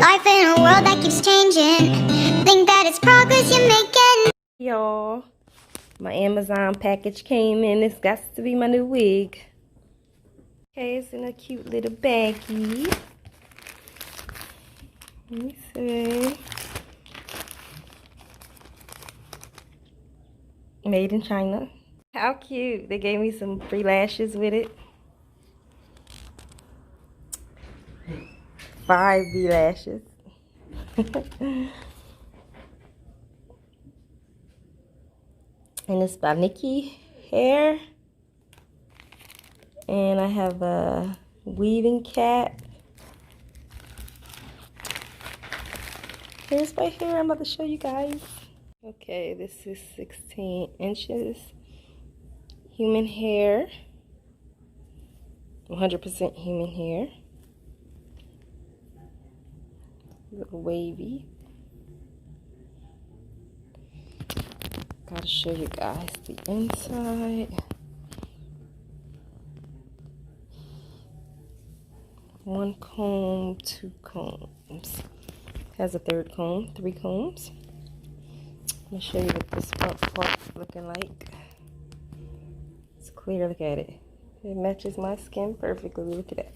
Life in a world that keeps changing. Think that it's progress you're making. Y'all, my Amazon package came in. It's got to be my new wig. Okay, it's in a cute little baggie. Let me see. Made in China. How cute. They gave me some free lashes with it. 5B lashes. And it's by Nikki Hair. And I have a weaving cap. Here's my hair. I'm about to show you guys. Okay, this is 16 inches. Human hair. 100% human hair. A little wavy. Gotta show you guys the inside. One comb, 2 combs. Has a third comb, 3 combs. Let me show you what this front part looking like. It's clear, look at it. It matches my skin perfectly, look at that.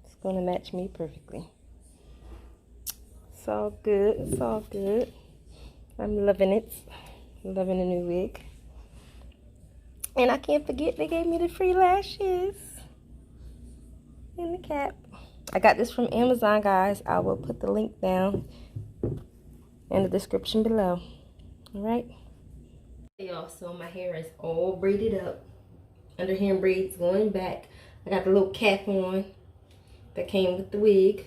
It's gonna match me perfectly. It's all good, it's all good. I'm loving it. Loving the new wig. And I can't forget they gave me the free lashes. And the cap. I got this from Amazon, guys. I will put the link down in the description below. Alright? Y'all, so my hair is all braided up. Underhand braids going back. I got the little cap on that came with the wig.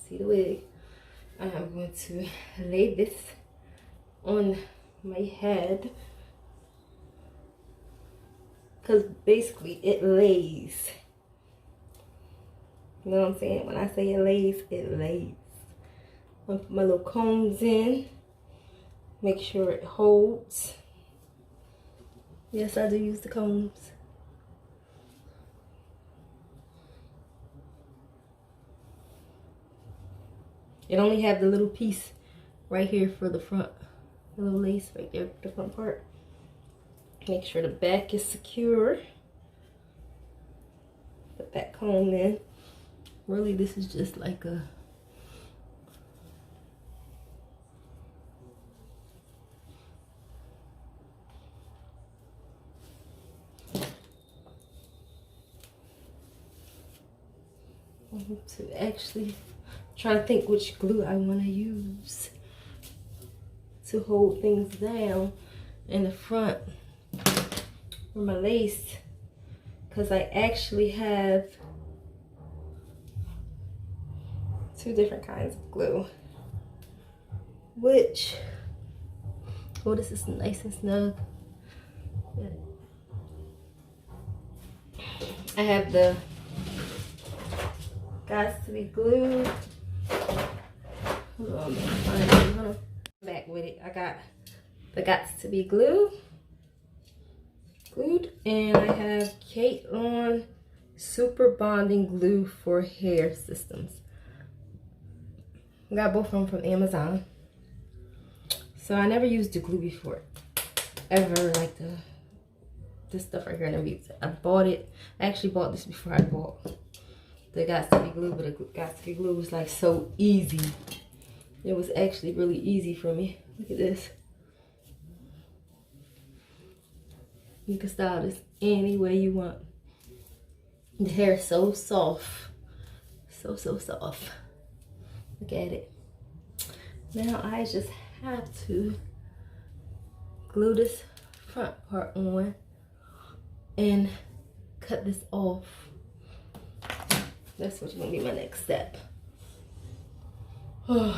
See the wig? I'm going to lay this on my head. Because basically it lays. You know what I'm saying? When I say it lays, it lays. I'm gonna put my little combs in. Make sure it holds. Yes, I do use the combs. It only have the little piece right here for the front. The little lace right there, the front part. Make sure the back is secure. Put that comb in. Really, this is just like a to actually try to think which glue I want to use to hold things down in the front for my lace, because I actually have 2 different kinds of glue, which, oh, this is nice and snug. I have the Got to Be Glued. Hold on, I'm back with it. I got the Got to Be glued, and I have Kate On Super Bonding Glue for Hair Systems. I got both of them from Amazon. So I never used the glue before, ever, like this stuff right here. I never used it. I bought it. I actually bought this before I bought the Got to Be Glue, but the Got to Be Glue was like so easy. It was actually really easy for me. Look at this. You can style this any way you want. The hair is so soft. So soft. Look at it. Now I just have to glue this front part on and cut this off. That's what's gonna be my next step. Hold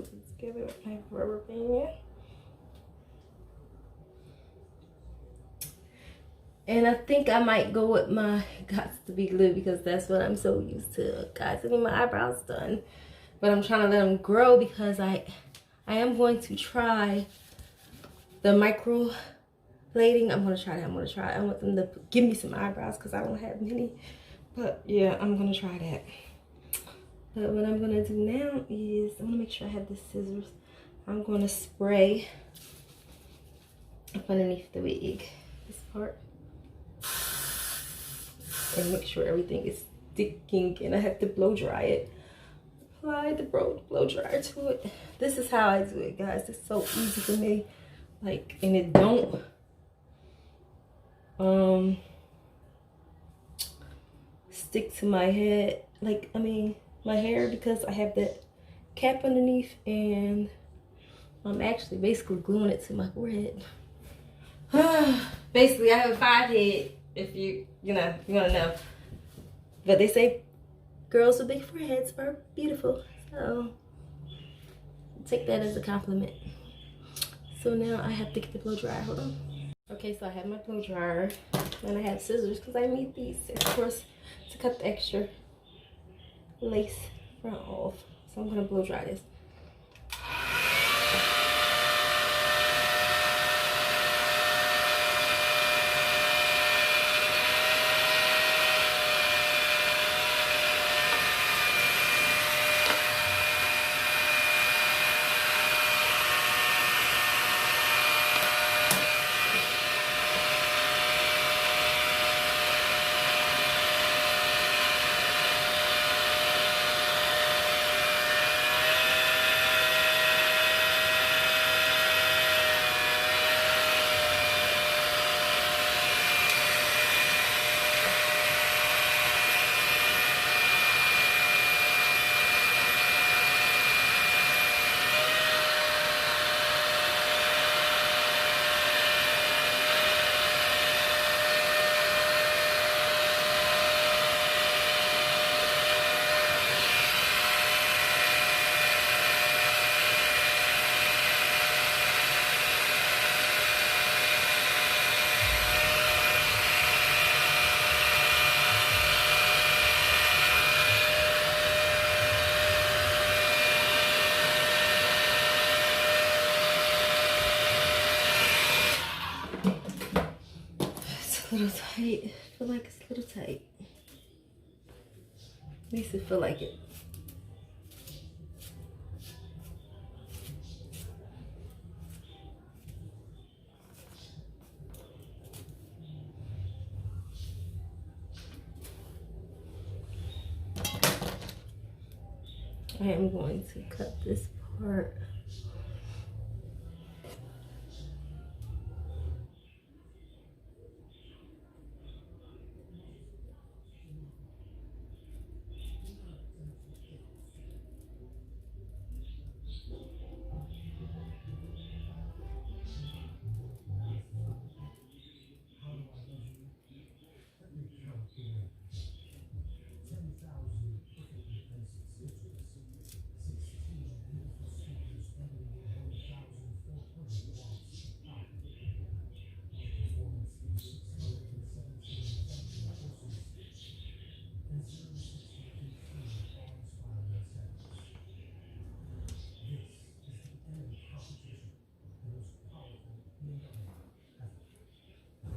it together with my rubber band. And I think I might go with my Got to Be Glue because that's what I'm so used to. Guys, I need my eyebrows done. but I'm trying to let them grow because I am going to try the micro blading. I'm gonna try that. I want them to give me some eyebrows because I don't have many. But yeah, I'm gonna try that. But what I'm gonna do now is I'm gonna make sure I have the scissors. I'm gonna spray up underneath the wig, this part, and make sure everything is sticking. And I have to blow dry it. Apply the blow dryer to it. This is how I do it, guys. It's so easy for me. Like, and it don't stick to my head, like, I mean my hair, because I have that cap underneath, and I'm actually basically gluing it to my forehead. Basically, I have a 5 head, if you want to know. But they say girls with big foreheads are beautiful, so take that as a compliment. So now I have to get the blow dryer. Hold on. Okay, so I have my blow dryer, and I have scissors because I need these, of course, to cut the extra lace front off. So I'm gonna blow dry this. A little tight. I feel like it's a little tight. At least it feel like it. I am going to cut this part.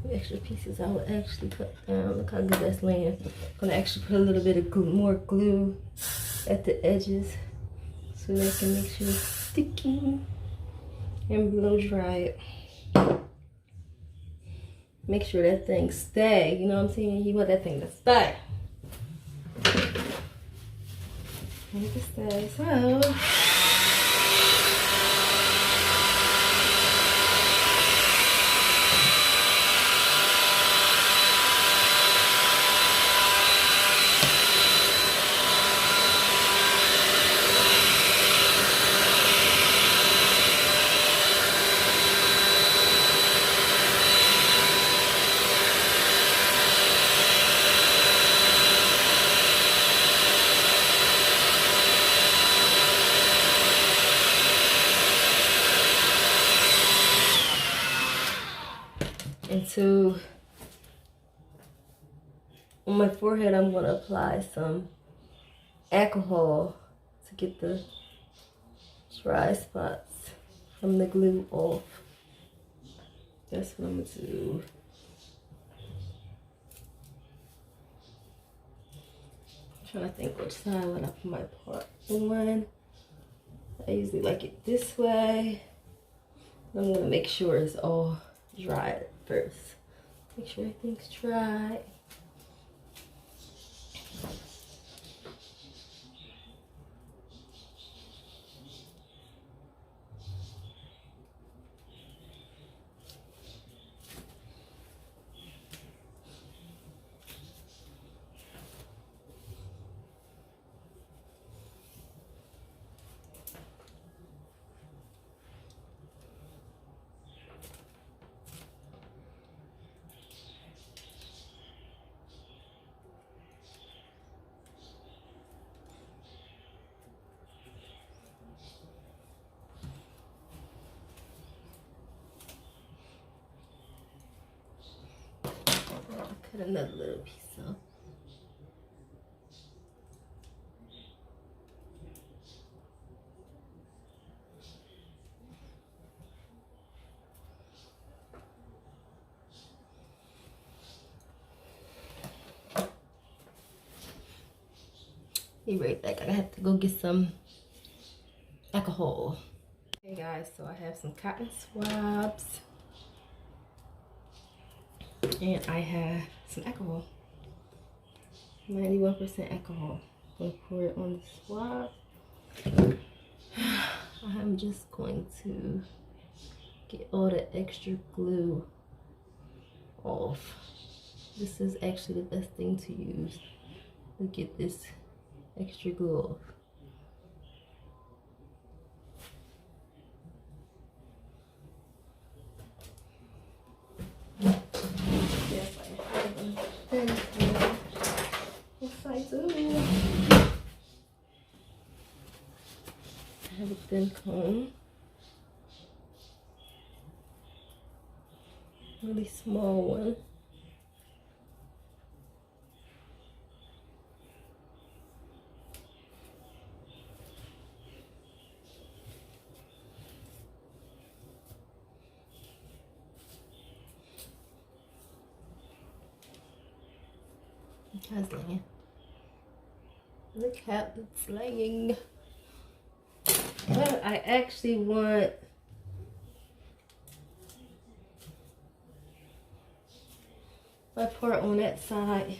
The extra pieces I will actually cut down. Look how good that's laying. I'm gonna actually put a little bit of glue, more glue at the edges so they can make sure it's sticky, and blow dry it. Make sure that thing stay. You know what I'm saying? You want that thing to stay. Make it stay. So. And so on my forehead, I'm going to apply some alcohol to to get the dry spots from the glue off. That's what I'm gonna do. I'm trying to think which side when I put my part on. I usually like it this way. I'm gonna make sure it's all dry first. Make sure everything's dry. Cut another little piece off. Be right back. I have to go get some alcohol. Hey guys, so I have some cotton swabs and I have some alcohol. 91% alcohol. I'm gonna pour it on the swab. I'm just going to get all the extra glue off. This is actually the best thing to use to get this extra glue off. Yes, I do. I have a thin comb. Really small one. How's laying? Look how it's laying. But I actually want my part on that side.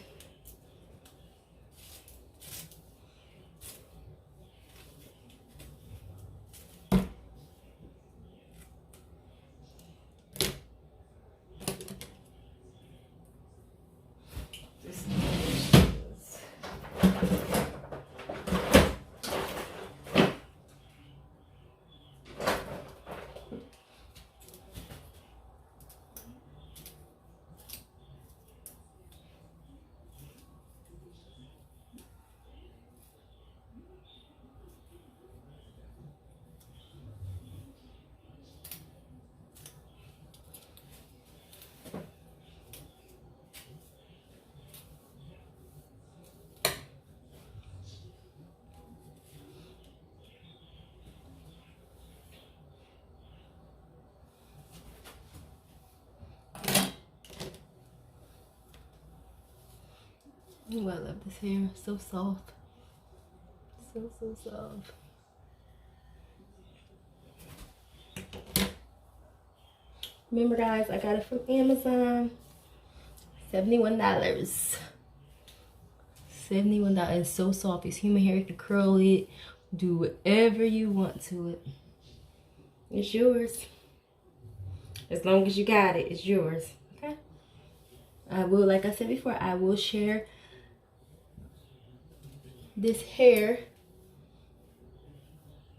Oh, I love this hair. So soft. So soft. Remember guys, I got it from Amazon. $71. $71. It's so soft. It's human hair. You can curl it. Do whatever you want to it. It's yours. As long as you got it, it's yours. Okay? I will, like I said before, I will share this hair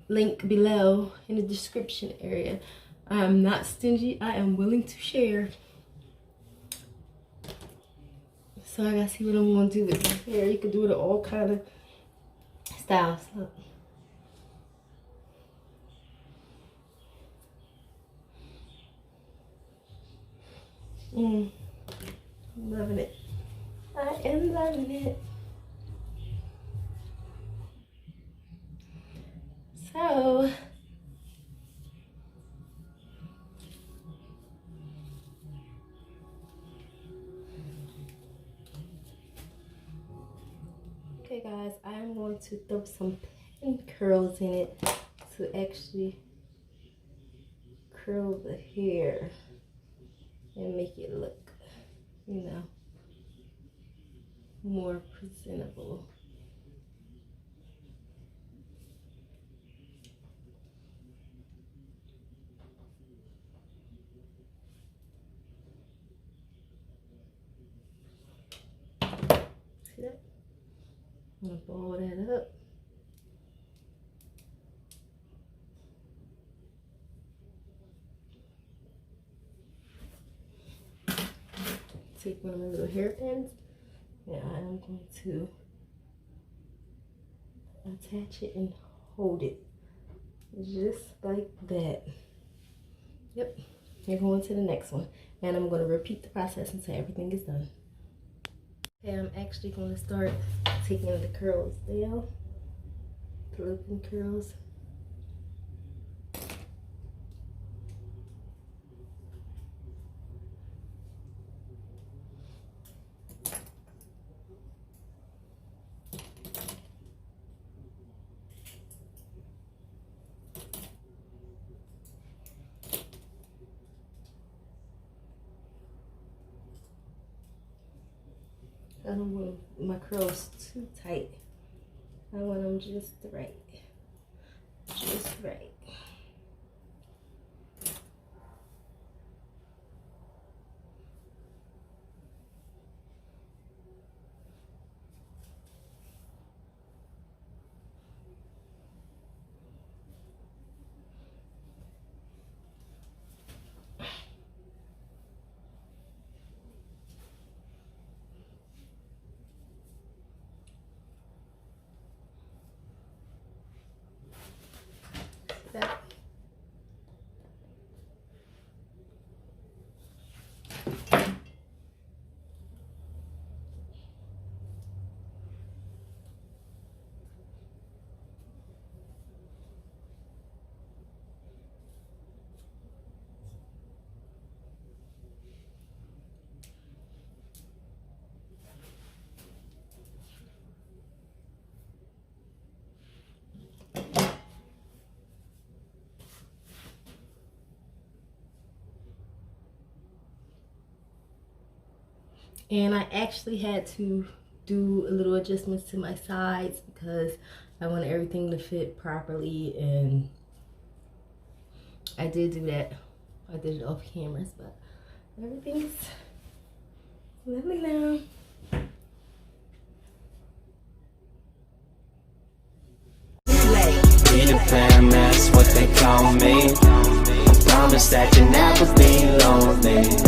link below in the description area. I am not stingy. I am willing to share. So I gotta see what I'm gonna do with this hair. You can do it all kind of styles. Look. I'm loving it. I am loving it. So okay guys, I am going to throw some pin curls in it to actually curl the hair and make it look, you know, more presentable. See that? I'm gonna ball that up. Take one of my little hairpins and I'm going to attach it and hold it just like that. Yep, you're going to the next one, and I'm going to repeat the process until everything is done. Okay, I'm actually going to start taking the curls down, the looking curls. I don't want my curls too tight. I want them just right. Just right. That. And I actually had to do a little adjustments to my sides because I wanted everything to fit properly, and I did do that. I did it off cameras, but everything's lovely now. Peter Pan, that's what they call me. I promise that you'll never be lonely.